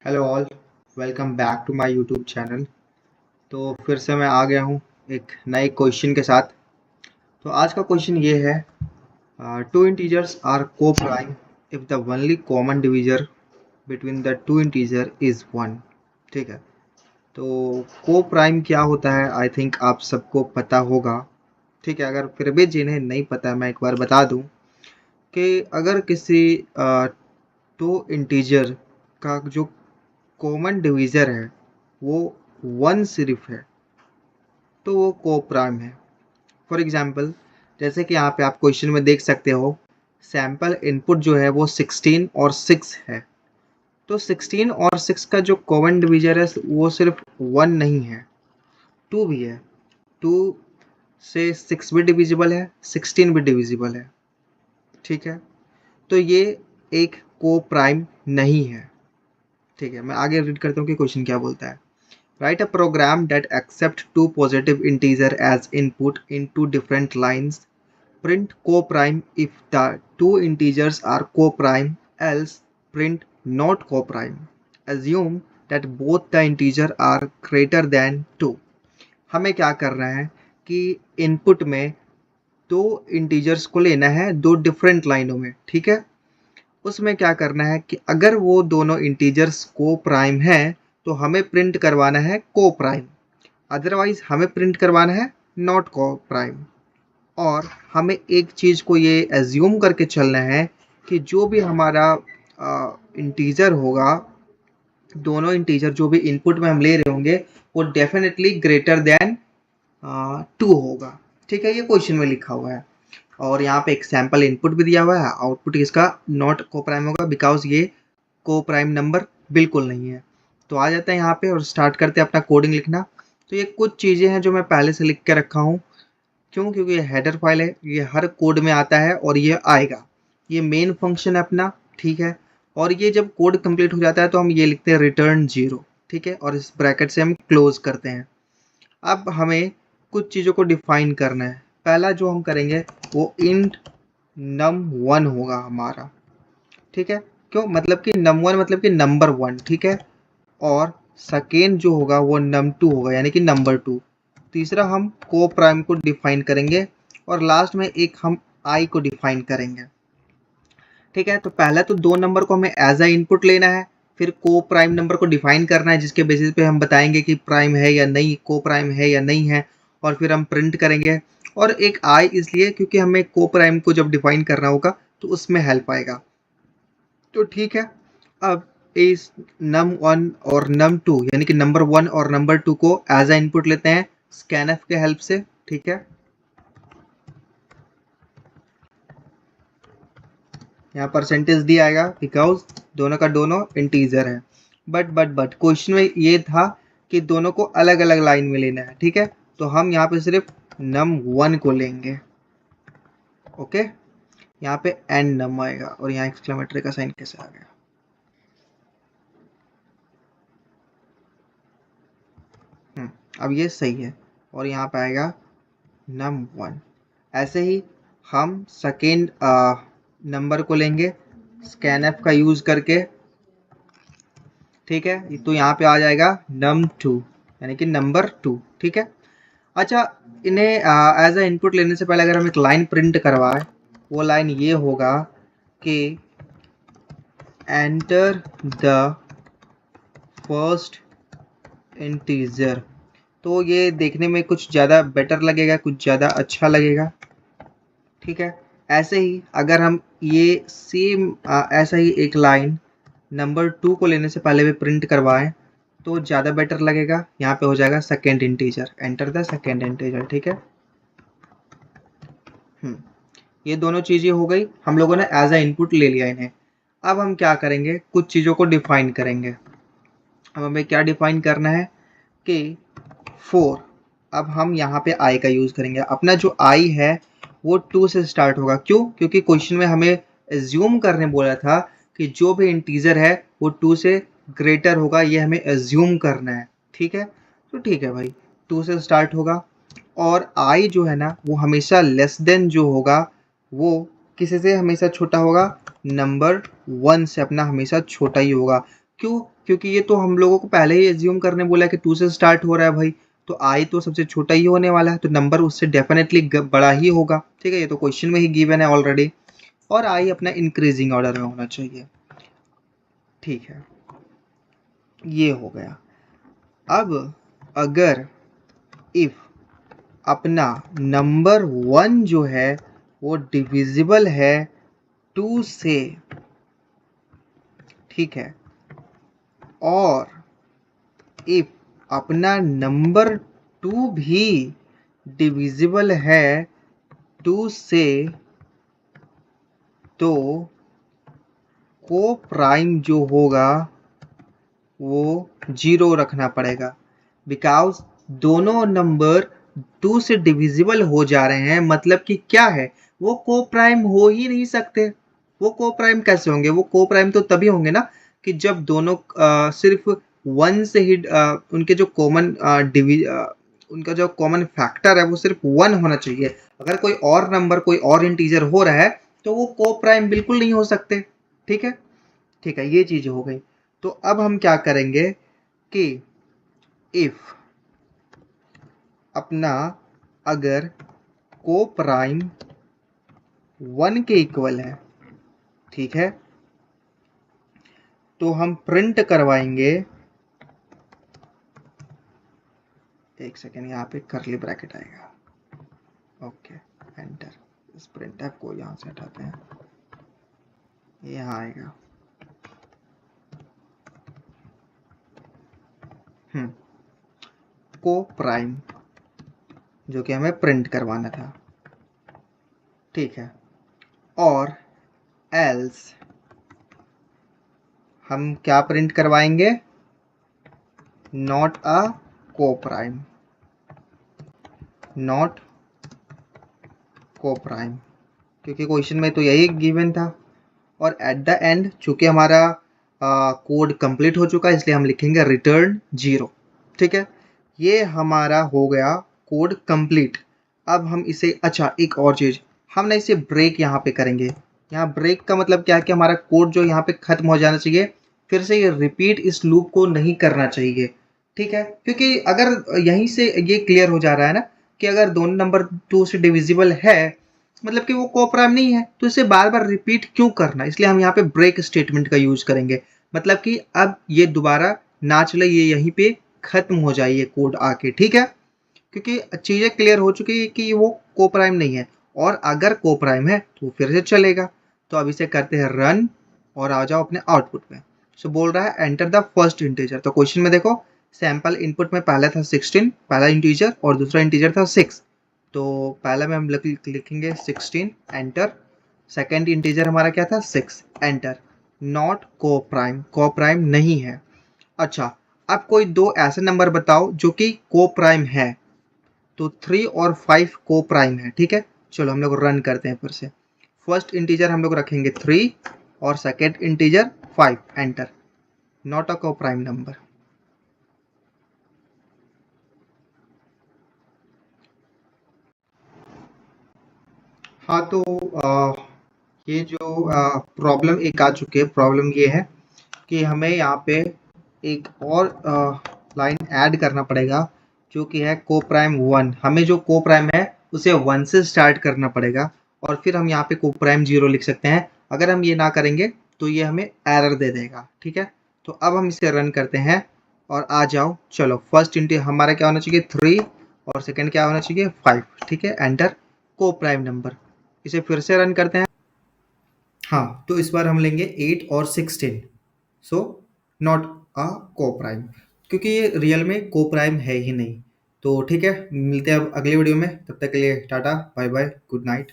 Hello all, welcome back to my YouTube channel. तो फिर से मैं आ गया हूँ एक नए क्वेश्चन के साथ। तो आज का क्वेश्चन ये है, टू इंटीजर्स आर को prime if the only common divisor between the two integer is one. ठीक है, तो को प्राइम क्या होता है आई थिंक आप सबको पता होगा। ठीक है, अगर फिर भी जिन्हें नहीं पता मैं एक बार बता दूं कि अगर किसी टू इंटीजर का जो कॉमन डिवीज़र है वो वन सिर्फ है तो वो को प्राइम है। फॉर एग्जांपल, जैसे कि यहाँ पे आप क्वेश्चन में देख सकते हो, सैंपल इनपुट जो है वो 16 और 6 है। तो 16 और 6 का जो कॉमन डिवीज़र है वो सिर्फ वन नहीं है, टू भी है। टू से 6 भी डिविजिबल है, 16 भी डिविजिबल है। ठीक है, तो ये एक को प्राइम नहीं है। ठीक है, मैं आगे रीड करता हूँ कि क्वेश्चन क्या बोलता है। Write a program that accepts two positive integer as input in two different lines. Print co-prime if the two integers are co-prime, else print not co-prime. Assume that both the integer are greater than 2. हमें क्या करना है कि input में दो integers को लेना है दो डिफरेंट लाइनों में। ठीक है, उसमें क्या करना है कि अगर वो दोनों इंटीजर्स को प्राइम हैं तो हमें प्रिंट करवाना है को प्राइम, अदरवाइज हमें प्रिंट करवाना है नॉट को प्राइम। और हमें एक चीज़ को ये एज्यूम करके चलना है कि जो भी हमारा इंटीजर होगा, दोनों इंटीजर जो भी इनपुट में हम ले रहे होंगे वो डेफिनेटली ग्रेटर देन 2 होगा। ठीक है, ये क्वेश्चन में लिखा हुआ है और यहाँ पे एक सैम्पल इनपुट भी दिया हुआ है। आउटपुट इसका नॉट को प्राइम होगा बिकॉज ये को प्राइम नंबर बिल्कुल नहीं है। तो आ जाता है यहाँ पे और स्टार्ट करते हैं अपना कोडिंग लिखना। तो ये कुछ चीज़ें हैं जो मैं पहले से लिख के रखा हूँ। क्यों? क्योंकि ये हेडर फाइल है, ये हर कोड में आता है और ये आएगा। ये मेन फंक्शन है अपना। ठीक है, और ये जब कोड कंप्लीट हो जाता है तो हम ये लिखते हैं रिटर्न 0। ठीक है, और इस ब्रैकेट से हम क्लोज करते हैं। अब हमें कुछ चीज़ों को डिफाइन करना है। पहला जो हम करेंगे वो इंट num1 होगा हमारा। ठीक है, क्यों? मतलब कि num1 मतलब कि नंबर 1। ठीक है, और सेकेंड जो होगा वो num2 होगा यानी कि नंबर 2। तीसरा हम को प्राइम को डिफाइन करेंगे और लास्ट में एक हम आई को डिफाइन करेंगे। ठीक है, तो पहला तो दो नंबर को हमें एज अ इनपुट लेना है, फिर को प्राइम नंबर को डिफाइन करना है जिसके बेसिस पे हम बताएंगे कि प्राइम है या नहीं, को प्राइम है या नहीं है, और फिर हम प्रिंट करेंगे। और एक आई इसलिए क्योंकि हमें को प्राइम को जब डिफाइन करना होगा तो उसमें हेल्प आएगा। तो ठीक है, अब इस num1 और num2 यानी कि नंबर 1 और नंबर 2 को एज अ इनपुट लेते हैं स्कैनफ के हेल्प से। ठीक है, यहाँ परसेंटेज दिया आएगा बिकॉज दोनों का दोनों इंटीजर है। बट क्वेश्चन में ये था कि दोनों को अलग अलग लाइन में लेना है। ठीक है, तो हम यहाँ पे सिर्फ num1 को लेंगे। ओके, यहाँ पे एन नम आएगा और यहाँ एक्सक्लेमेटरी का साइन कैसे आ गया? अब ये सही है और यहाँ पे आएगा num1। ऐसे ही हम सेकेंड नंबर को लेंगे स्कैनफ का यूज करके। ठीक है, तो यहाँ पे आ जाएगा num2 यानी कि नंबर 2। ठीक है, अच्छा, इन्हें एज अ इनपुट लेने से पहले अगर हम एक लाइन प्रिंट करवाए, वो लाइन ये होगा कि एंटर द फर्स्ट इंटीजर। तो ये देखने में कुछ ज़्यादा बेटर लगेगा, कुछ ज़्यादा अच्छा लगेगा। ठीक है, ऐसे ही अगर हम ये सेम ऐसा ही एक लाइन नंबर 2 को लेने से पहले भी प्रिंट करवाएं तो ज़्यादा बेटर लगेगा। यहाँ पे हो जाएगा second integer, enter the second integer. ठीक है, ये दोनों चीज़ें हो गई, हम लोगों ने एज अ इनपुट ले लिया इन्हें। अब हम क्या करेंगे, कुछ चीज़ों को डिफाइन करेंगे। अब हमें क्या डिफाइन करना है कि 4। अब हम यहाँ पे आई का यूज़ करेंगे। अपना जो आई है वो 2 से स्टार्ट होगा। क्यों? क्योंकि क्वेश्चन में हमें एज्यूम करने बोला था कि जो भी इंटीजर है वो 2 से ग्रेटर होगा, ये हमें एज्यूम करना है। ठीक है, तो ठीक है भाई, 2 से स्टार्ट होगा और आई जो है ना वो हमेशा लेस देन जो होगा वो किसी से हमेशा छोटा होगा, नंबर 1 से अपना हमेशा छोटा ही होगा। क्यों? क्योंकि ये तो हम लोगों को पहले ही एज्यूम करने बोला है कि 2 से स्टार्ट हो रहा है भाई, तो आई तो सबसे छोटा ही होने वाला है, तो नंबर उससे डेफिनेटली बड़ा ही होगा। ठीक है, ये तो क्वेश्चन में ही गिवन है ऑलरेडी। और आई अपना इंक्रीजिंग ऑर्डर में होना चाहिए। ठीक है, ये हो गया। अब अगर इफ अपना नंबर 1 जो है वो डिविजिबल है 2 से, ठीक है, और इफ अपना नंबर 2 भी डिविजिबल है 2 से, तो को प्राइम जो होगा वो 0 रखना पड़ेगा, बिकॉज दोनों नंबर 2 से डिविजिबल हो जा रहे हैं। मतलब कि क्या है, वो को प्राइम हो ही नहीं सकते। वो को प्राइम कैसे होंगे? वो को प्राइम तो तभी होंगे ना कि जब दोनों सिर्फ 1 से ही उनके जो कॉमन उनका जो कॉमन फैक्टर है वो सिर्फ 1 होना चाहिए। अगर कोई और नंबर, कोई और इंटीजर हो रहा है तो वो को प्राइम बिल्कुल नहीं हो सकते। ठीक है, ठीक है, ये चीज हो गई। तो अब हम क्या करेंगे कि इफ अपना अगर को प्राइम 1 के इक्वल है, ठीक है, तो हम प्रिंट करवाएंगे, एक सेकेंड, यहाँ पे कर्ली ब्रैकेट आएगा, ओके, एंटर। इस प्रिंट एफ को यहाँ से हटाते हैं, यहाँ आएगा। को प्राइम जो कि हमें प्रिंट करवाना था, ठीक है, और एल्स हम क्या प्रिंट करवाएंगे? नॉट अ को प्राइम, नॉट को प्राइम, क्योंकि क्वेश्चन में तो यही गिवन था। और एट द एंड चूंकि हमारा कोड कंप्लीट हो चुका है, इसलिए हम लिखेंगे रिटर्न 0। ठीक है, ये हमारा हो गया कोड कंप्लीट। अब हम इसे, अच्छा एक और चीज, हम ना इसे ब्रेक यहाँ पे करेंगे। यहाँ ब्रेक का मतलब क्या है कि हमारा कोड जो यहाँ पे खत्म हो जाना चाहिए, फिर से ये रिपीट इस लूप को नहीं करना चाहिए। ठीक है, क्योंकि अगर यहीं से ये क्लियर हो जा रहा है ना कि अगर दोनों नंबर 2 से डिविजिबल है, मतलब कि वो को प्राइम नहीं है, तो इसे बार बार रिपीट क्यों करना। इसलिए हम यहाँ पे ब्रेक स्टेटमेंट का यूज करेंगे। मतलब कि अब ये दोबारा ना चले, ये यहीं पे खत्म हो जाए ये कोड आके। ठीक है, क्योंकि चीजें क्लियर हो चुकी है कि वो को प्राइम नहीं है, और अगर को प्राइम है तो फिर से चलेगा। तो अब इसे करते हैं रन और आ जाओ अपने आउटपुट में। सो बोल रहा है एंटर द फर्स्ट इंटीजर। तो क्वेश्चन में देखो, सैंपल इनपुट में पहला था 16, पहला इंटीजर, और दूसरा इंटीजर था 6। तो पहला में हम लिखेंगे 16, एंटर। सेकेंड इंटीजर हमारा क्या था? 6, एंटर। नॉट को प्राइम, को प्राइम नहीं है। अच्छा, अब कोई दो ऐसे नंबर बताओ जो कि को प्राइम है। तो 3 और 5 को प्राइम है। ठीक है, चलो हम लोग रन करते हैं फिर से। फर्स्ट इंटीजर हम लोग रखेंगे 3 और second integer 5, enter. Not a को प्राइम नंबर। हाँ, तो ये जो प्रॉब्लम एक आ चुकी है, प्रॉब्लम ये है कि हमें यहाँ पे एक और लाइन ऐड करना पड़ेगा जो कि है को प्राइम 1। हमें जो को प्राइम है उसे 1 से स्टार्ट करना पड़ेगा, और फिर हम यहाँ पे को प्राइम 0 लिख सकते हैं। अगर हम ये ना करेंगे तो ये हमें एरर दे देगा। ठीक है, तो अब हम इसे रन करते हैं और आ जाओ। चलो, फर्स्ट इंटी हमारा क्या होना चाहिए? 3, और सेकेंड क्या होना चाहिए? 5। ठीक है, एंटर। को प्राइम नंबर। इसे फिर से रन करते हैं। हाँ, तो इस बार हम लेंगे 8 और 16। सो नॉट अ को प्राइम, क्योंकि ये रियल में को प्राइम है ही नहीं। तो ठीक है, मिलते हैं अब अगले वीडियो में। तब तक के लिए tata, bye bye, good night.